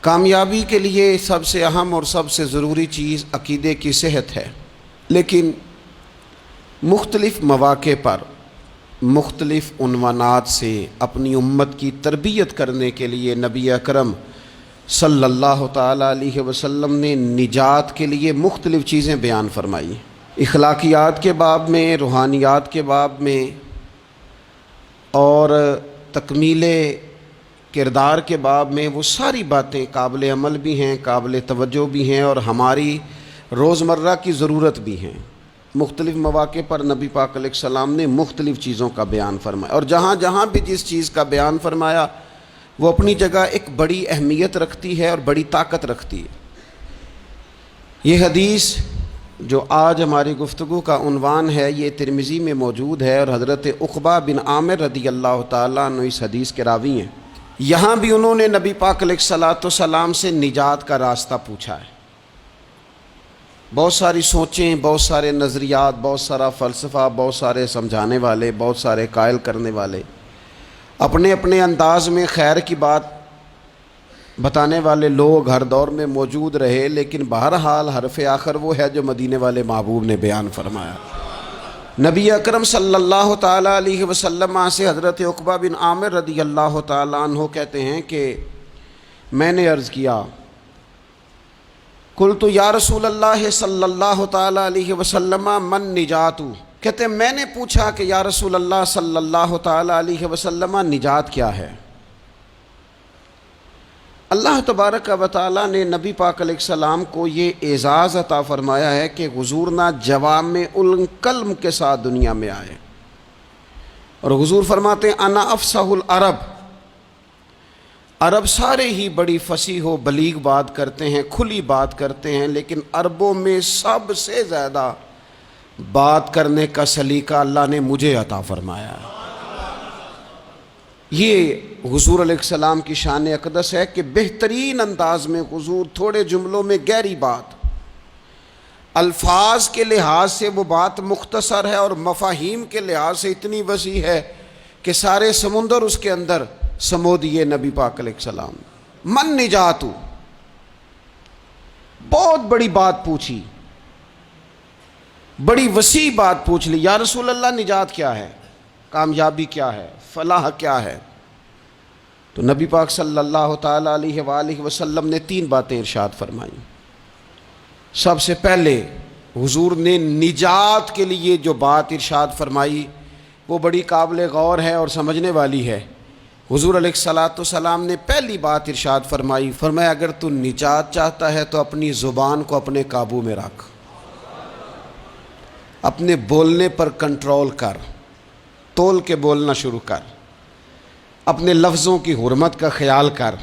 کامیابی کے لیے سب سے اہم اور سب سے ضروری چیز عقیدے کی صحت ہے، لیکن مختلف مواقع پر مختلف عنوانات سے اپنی امت کی تربیت کرنے کے لیے نبی اکرم صلی اللہ تعالیٰ علیہ وسلم نے نجات کے لیے مختلف چیزیں بیان فرمائی۔ اخلاقیات کے باب میں، روحانیات کے باب میں اور تکمیل کردار کے باب میں، وہ ساری باتیں قابل عمل بھی ہیں، قابل توجہ بھی ہیں اور ہماری روزمرہ کی ضرورت بھی ہیں۔ مختلف مواقع پر نبی پاک علیہ السلام نے مختلف چیزوں کا بیان فرمایا، اور جہاں جہاں بھی جس چیز کا بیان فرمایا وہ اپنی جگہ ایک بڑی اہمیت رکھتی ہے اور بڑی طاقت رکھتی ہے۔ یہ حدیث جو آج ہماری گفتگو کا عنوان ہے، یہ ترمذی میں موجود ہے اور حضرت عقبہ بن عامر رضی اللہ تعالیٰ عنہ اس حدیث کے راوی ہیں۔ یہاں بھی انہوں نے نبی پاک علیہ السلام سے نجات کا راستہ پوچھا ہے۔ بہت ساری سوچیں، بہت سارے نظریات، بہت سارا فلسفہ، بہت سارے سمجھانے والے، بہت سارے قائل کرنے والے، اپنے اپنے انداز میں خیر کی بات بتانے والے لوگ ہر دور میں موجود رہے، لیکن بہرحال حرف آخر وہ ہے جو مدینے والے محبوب نے بیان فرمایا۔ نبی اکرم صلی اللہ تعالیٰ علیہ وسلم سے حضرت عقبہ بن عامر رضی اللہ تعالیٰ عنہ کہتے ہیں کہ میں نے عرض کیا، قلت یا رسول اللہ صلی اللہ تعالیٰ علیہ وسلم من نجات، کہتے ہیں میں نے پوچھا کہ یا رسول اللہ صلی اللہ تعالیٰ علیہ وسلم نجات کیا ہے؟ اللہ تبارک و تعالیٰ نے نبی پاک علیہ السلام کو یہ اعزاز عطا فرمایا ہے کہ حضور نہ جوامع الکلم کے ساتھ دنیا میں آئے، اور حضور فرماتے ہیں انا افصح العرب، عرب سارے ہی بڑی فصیح و بلیغ بات کرتے ہیں، کھلی بات کرتے ہیں، لیکن عربوں میں سب سے زیادہ بات کرنے کا سلیقہ اللہ نے مجھے عطا فرمایا ہے۔ یہ حضور علیہ السلام کی شان اقدس ہے کہ بہترین انداز میں حضور تھوڑے جملوں میں گہری بات، الفاظ کے لحاظ سے وہ بات مختصر ہے اور مفاہیم کے لحاظ سے اتنی وسیع ہے کہ سارے سمندر اس کے اندر سمو دیے نبی پاک علیہ السلام۔ من نجاتو، بہت بڑی بات پوچھی، بڑی وسیع بات پوچھ لی، یا رسول اللہ نجات کیا ہے، کامیابی کیا ہے، فلاح کیا ہے؟ تو نبی پاک صلی اللہ تعالیٰ علیہ وآلہ وسلم نے 3 باتیں ارشاد فرمائیں۔ سب سے پہلے حضور نے نجات کے لیے جو بات ارشاد فرمائی وہ بڑی قابل غور ہے اور سمجھنے والی ہے۔ حضور علیہ السلام نے پہلی بات ارشاد فرمائی، فرمایا اگر تو نجات چاہتا ہے تو اپنی زبان کو اپنے قابو میں رکھ، اپنے بولنے پر کنٹرول کر، تول کے بولنا شروع کر، اپنے لفظوں کی حرمت کا خیال کر۔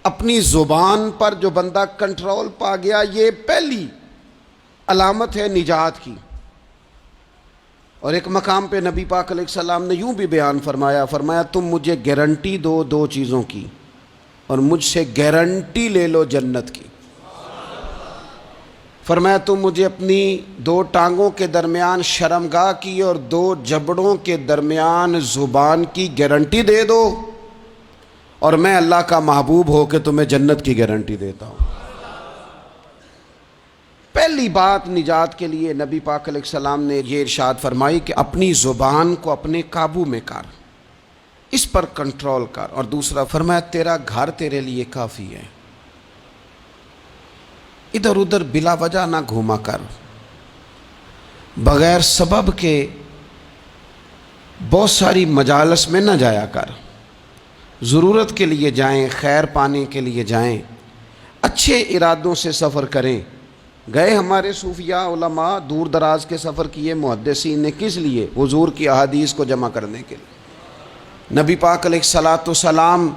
اپنی زبان پر جو بندہ کنٹرول پا گیا، یہ پہلی علامت ہے نجات کی۔ اور ایک مقام پہ نبی پاک علیہ السلام نے یوں بھی بیان فرمایا تم مجھے گارنٹی دو 2 چیزوں کی، اور مجھ سے گارنٹی لے لو جنت کی۔ فرمایا تم مجھے اپنی 2 ٹانگوں کے درمیان شرمگاہ کی اور 2 جبڑوں کے درمیان زبان کی گارنٹی دے دو، اور میں اللہ کا محبوب ہو کے تمہیں جنت کی گارنٹی دیتا ہوں۔ پہلی بات نجات کے لیے نبی پاک علیہ السلام نے یہ ارشاد فرمائی کہ اپنی زبان کو اپنے قابو میں کر، اس پر کنٹرول کر۔ اور دوسرا فرمایا تیرا گھر تیرے لیے کافی ہے، ادھر ادھر بلا وجہ نہ گھوما کر، بغیر سبب کے بہت ساری مجالس میں نہ جایا کر، ضرورت کے لیے جائیں، خیر پانے کے لیے جائیں، اچھے ارادوں سے سفر کریں۔ گئے ہمارے صوفیاء علماء دور دراز کے سفر کیے محدثین نے، کس لیے؟ حضور کی احادیث کو جمع کرنے کے لیے، نبی پاک علیہ السلام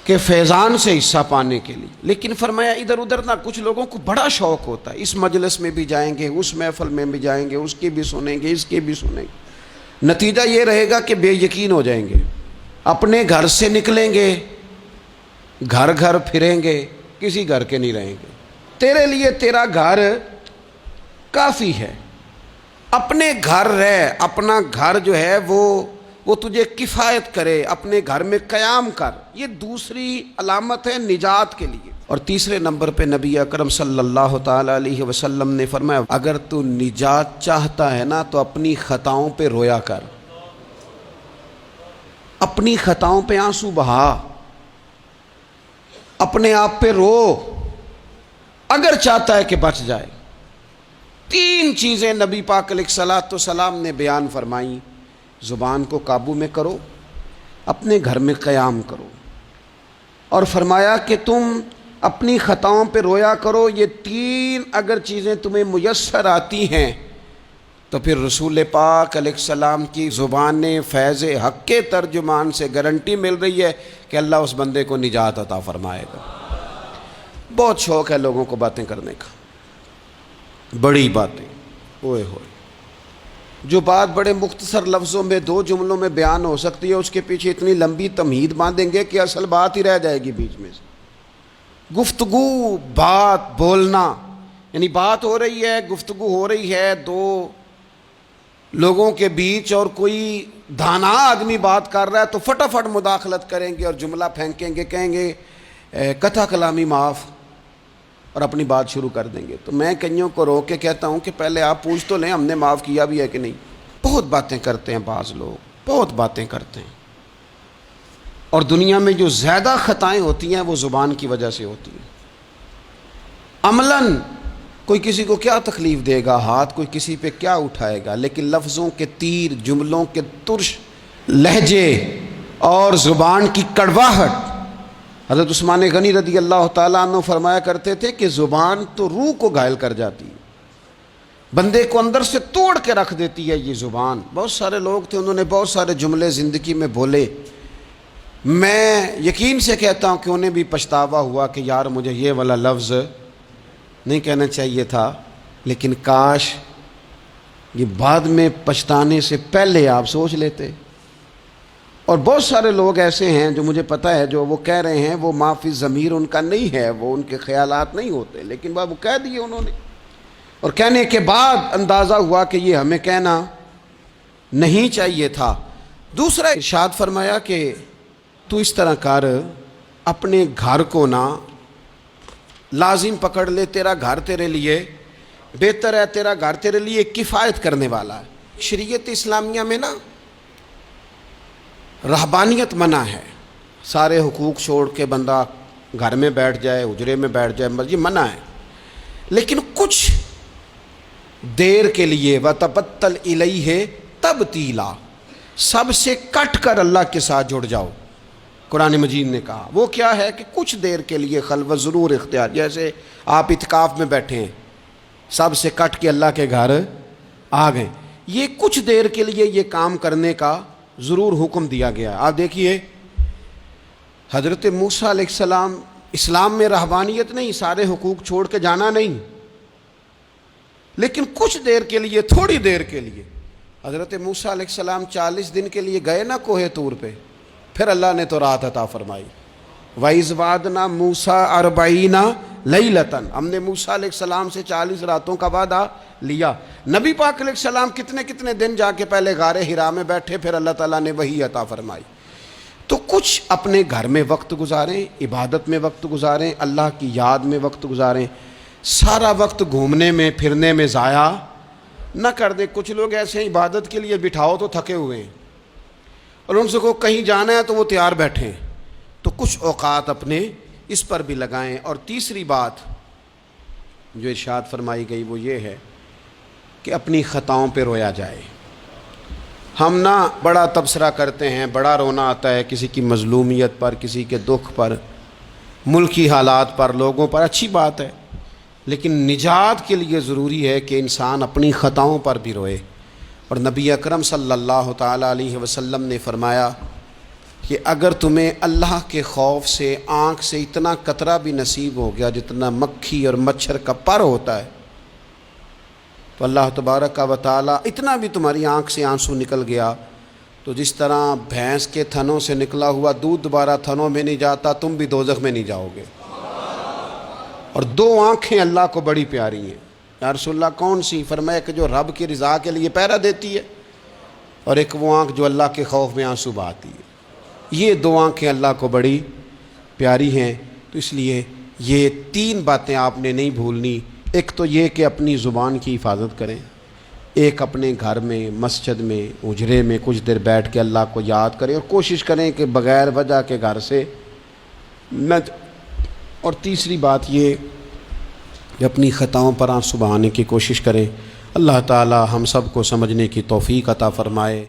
کے فیضان سے حصہ پانے کے لیے۔ لیکن فرمایا ادھر ادھر نہ، کچھ لوگوں کو بڑا شوق ہوتا ہے، اس مجلس میں بھی جائیں گے، اس محفل میں بھی جائیں گے، اس کی بھی سنیں گے، اس کی بھی سنیں گے، نتیجہ یہ رہے گا کہ بے یقین ہو جائیں گے، اپنے گھر سے نکلیں گے، گھر گھر پھریں گے، کسی گھر کے نہیں رہیں گے۔ تیرے لیے تیرا گھر کافی ہے، اپنے گھر رہ، اپنا گھر جو ہے وہ وہ تجھے کفایت کرے، اپنے گھر میں قیام کر۔ یہ دوسری علامت ہے نجات کے لیے۔ اور تیسرے نمبر پہ نبی اکرم صلی اللہ تعالی علیہ وسلم نے فرمایا اگر تو نجات چاہتا ہے نا تو اپنی خطاؤں پہ رویا کر، اپنی خطاؤں پہ آنسو بہا، اپنے آپ پہ رو، اگر چاہتا ہے کہ بچ جائے۔ تین چیزیں نبی پاک علیہ الصلوۃ والسلام نے بیان فرمائیں، زبان کو قابو میں کرو، اپنے گھر میں قیام کرو، اور فرمایا کہ تم اپنی خطاؤں پہ رویا کرو۔ یہ تین اگر چیزیں تمہیں میسر آتی ہیں تو پھر رسول پاک علیہ السلام کی زبان فیض حق کے ترجمان سے گارنٹی مل رہی ہے کہ اللہ اس بندے کو نجات عطا فرمائے گا۔ بہت شوق ہے لوگوں کو باتیں کرنے کا، بڑی باتیں، اوئے ہوئے، جو بات بڑے مختصر لفظوں میں 2 جملوں میں بیان ہو سکتی ہے اس کے پیچھے اتنی لمبی تمہید باندھیں گے کہ اصل بات ہی رہ جائے گی بیچ میں سے۔ گفتگو، بات، بولنا، یعنی بات ہو رہی ہے، گفتگو ہو رہی ہے 2 لوگوں کے بیچ، اور کوئی دانا آدمی بات کر رہا ہے تو فٹافٹ مداخلت کریں گے اور جملہ پھینکیں گے، کہیں گے قطع کلامی معاف، اور اپنی بات شروع کر دیں گے۔ تو میں کئیوں کو روک کے کہتا ہوں کہ پہلے آپ پوچھ تو لیں ہم نے معاف کیا بھی ہے کہ نہیں۔ بہت باتیں کرتے ہیں بعض لوگ، بہت باتیں کرتے ہیں، اور دنیا میں جو زیادہ خطائیں ہوتی ہیں وہ زبان کی وجہ سے ہوتی ہیں۔ عملاً کوئی کسی کو کیا تکلیف دے گا، ہاتھ کوئی کسی پہ کیا اٹھائے گا، لیکن لفظوں کے تیر، جملوں کے ترش لہجے اور زبان کی کڑواہٹ، حضرت عثمان غنی رضی اللہ تعالیٰ عنہ فرمایا کرتے تھے کہ زبان تو روح کو گھائل کر جاتی ہے، بندے کو اندر سے توڑ کے رکھ دیتی ہے یہ زبان۔ بہت سارے لوگ تھے، انہوں نے بہت سارے جملے زندگی میں بولے، میں یقین سے کہتا ہوں کہ انہیں بھی پچھتاوا ہوا کہ یار مجھے یہ والا لفظ نہیں کہنا چاہیے تھا، لیکن کاش یہ بعد میں پچھتانے سے پہلے آپ سوچ لیتے۔ اور بہت سارے لوگ ایسے ہیں جو مجھے پتہ ہے جو وہ کہہ رہے ہیں وہ ما فی ضمیر ان کا نہیں ہے، وہ ان کے خیالات نہیں ہوتے، لیکن وہ کہہ دیے انہوں نے، اور کہنے کے بعد اندازہ ہوا کہ یہ ہمیں کہنا نہیں چاہیے تھا۔ دوسرا ارشاد فرمایا کہ تو اس طرح کر، اپنے گھر کو نہ لازم پکڑ لے، تیرا گھر تیرے لیے بہتر ہے، تیرا گھر تیرے لیے کفایت کرنے والا ہے۔ شریعت اسلامیہ میں نا رہبانیت منع ہے، سارے حقوق چھوڑ کے بندہ گھر میں بیٹھ جائے، حجرے میں بیٹھ جائے، یہ منع ہے، لیکن کچھ دیر کے لیے وَتَبَتَّلْ إِلَيْهِ تَبْتِيلًا، سب سے کٹ کر اللہ کے ساتھ جڑ جاؤ۔ قرآن مجید نے کہا وہ کیا ہے کہ کچھ دیر کے لیے خلوت ضرور اختیار، جیسے آپ اعتکاف میں بیٹھے ہیں، سب سے کٹ کے اللہ کے گھر آ گئے، یہ کچھ دیر کے لیے یہ کام کرنے کا ضرور حکم دیا گیا۔ آپ دیکھیے حضرت موسیٰ علیہ السلام، اسلام میں رہبانیت نہیں، سارے حقوق چھوڑ کے جانا نہیں، لیکن کچھ دیر کے لیے، تھوڑی دیر کے لیے حضرت موسیٰ علیہ السلام 40 دن کے لیے گئے نا کوہ طور پہ، پھر اللہ نے تو رات عطا فرمائی۔ وَإِذْ وَعَدْنَا مُوسَىٰ 40 لَيْلَةً، ہم نے موسیٰ علیہ السلام سے 40 راتوں کا وعدہ لیا۔ نبی پاک علیہ السلام کتنے کتنے دن جا کے پہلے غار حرا میں بیٹھے، پھر اللہ تعالیٰ نے وحی عطا فرمائی۔ تو کچھ اپنے گھر میں وقت گزاریں، عبادت میں وقت گزاریں، اللہ کی یاد میں وقت گزاریں، سارا وقت گھومنے میں پھرنے میں ضائع نہ کر دیں۔ کچھ لوگ ایسے ہیں عبادت کے لیے بٹھاؤ تو تھکے ہوئے ہیں، اور ان سے کو کہیں جانا ہے تو وہ تیار بیٹھے ہیں، تو کچھ اوقات اپنے اس پر بھی لگائیں۔ اور تیسری بات جو ارشاد فرمائی گئی وہ یہ ہے کہ اپنی خطاؤں پہ رویا جائے۔ ہم نہ بڑا تبصرہ کرتے ہیں، بڑا رونا آتا ہے کسی کی مظلومیت پر، کسی کے دکھ پر، ملکی حالات پر، لوگوں پر، اچھی بات ہے، لیکن نجات کے لیے ضروری ہے کہ انسان اپنی خطاؤں پر بھی روئے۔ اور نبی اکرم صلی اللہ تعالیٰ علیہ وسلم نے فرمایا کہ اگر تمہیں اللہ کے خوف سے آنکھ سے اتنا قطرہ بھی نصیب ہو گیا جتنا مکھی اور مچھر کا پر ہوتا ہے، تو اللہ تبارک و تعالیٰ اتنا بھی تمہاری آنکھ سے آنسو نکل گیا تو جس طرح بھینس کے تھنوں سے نکلا ہوا دودھ دوبارہ تھنوں میں نہیں جاتا، تم بھی دوزخ میں نہیں جاؤ گے۔ اور 2 آنکھیں اللہ کو بڑی پیاری ہیں۔ یا رسول اللہ کون سی؟ فرمایا کہ جو رب کی رضا کے لیے پہرا دیتی ہے۔ اور ایک وہ آنکھ جو اللہ کے خوف میں آنسو بہاتی ہے. یہ دو آنکھیں اللہ کو بڑی پیاری ہیں. تو اس لیے یہ 3 باتیں آپ نے نہیں بھولنی. ایک تو یہ کہ اپنی زبان کی حفاظت کریں. ایک اپنے گھر میں، مسجد میں، اجرے میں کچھ دیر بیٹھ کے اللہ کو یاد کریں اور کوشش کریں کہ بغیر وجہ کے گھر سے نہ. اور تیسری بات یہ کہ اپنی خطاؤں پر آنسو بہانے کی کوشش کریں. اللہ تعالی ہم سب کو سمجھنے کی توفیق عطا فرمائے.